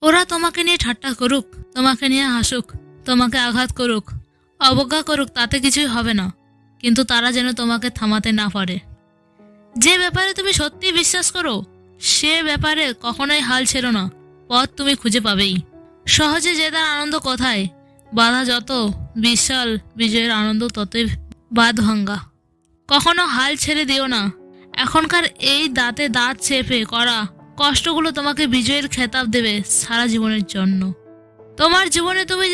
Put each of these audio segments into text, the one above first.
ওরা তোমাকে নিয়ে ঠাট্টা করুক, তোমাকে নিয়ে হাসুক, তোমাকে আঘাত করুক, অবজ্ঞা করুক, তাতে কিছুই হবে না। কিন্তু তারা যেন তোমাকে থামাতে না পারে। যে ব্যাপারে তুমি সত্যি বিশ্বাস করো সে ব্যাপারে কখনোই হাল ছেড়ো না। পথ তুমি খুঁজে পাবেই। সহজে জেতার আনন্দ কোথায়? বাধা যত বিশাল, বিজয়ের আনন্দ ততই বাদ ভাঙ্গা। কখনো হাল ছেড়ে দিও না। এখনকার এই দাঁতে দাঁত চেপে করা কষ্টগুলো তোমাকে বিজয়ের খেতাব দেবে সারা জীবনের জন্য। তোমার জীবনে তুমি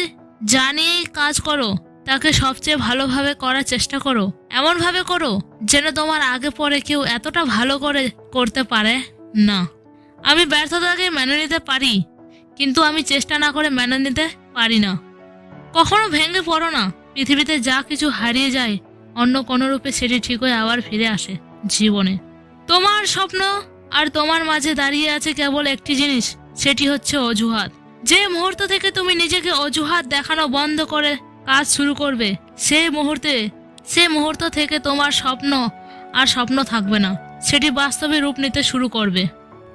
যা নিয়েই কাজ করো তাকে সবচেয়ে ভালোভাবে করার চেষ্টা করো। এমনভাবে করো যেন তোমার আগে পরে কেউ এতটা ভালো করে করতে পারে না। আমি ব্যর্থতাকে মেনে নিতে পারি, কিন্তু আমি চেষ্টা না করে মেনে নিতে পারি না। কখনো ভেঙে পড়ো না। পৃথিবীতে যা কিছু হারিয়ে যায় অন্য কোনো রূপে সেটি ঠিক হয়ে আবার ফিরে আসে জীবনে। তোমার স্বপ্ন আর তোমার মাঝে দাঁড়িয়ে আছে কেবল একটি জিনিস, সেটি হচ্ছে অজুহাত। যে মুহূর্ত থেকে তুমি নিজেকে অজুহাত দেখানো বন্ধ করে কাজ শুরু করবে সে মুহূর্ত থেকে তোমার স্বপ্ন আর স্বপ্ন থাকবে না, সেটি বাস্তবে রূপ নিতে শুরু করবে।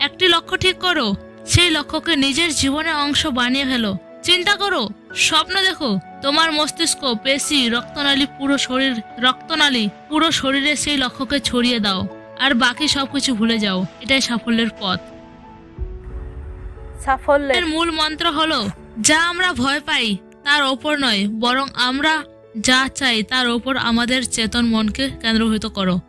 একটি লক্ষ্য ঠিক করো, সেই লক্ষ্যকে নিজের জীবনের অংশ বানিয়ে ফেলো। চিন্তা করো, স্বপ্ন দেখো, তোমার মস্তিষ্ক, পেশি, রক্তনালী পুরো শরীরে সেই লক্ষ্যকে ছড়িয়ে দাও, আর বাকি সবকিছু ভুলে যাও। এটাই সাফল্যের পথ। সাফল্যের মূল মন্ত্র হলো, যা আমরা ভয় পাই তার ওপর নয়, বরং আমরা যা চাই তার ওপর আমাদের চেতন মনকে কেন্দ্রীভূত করো।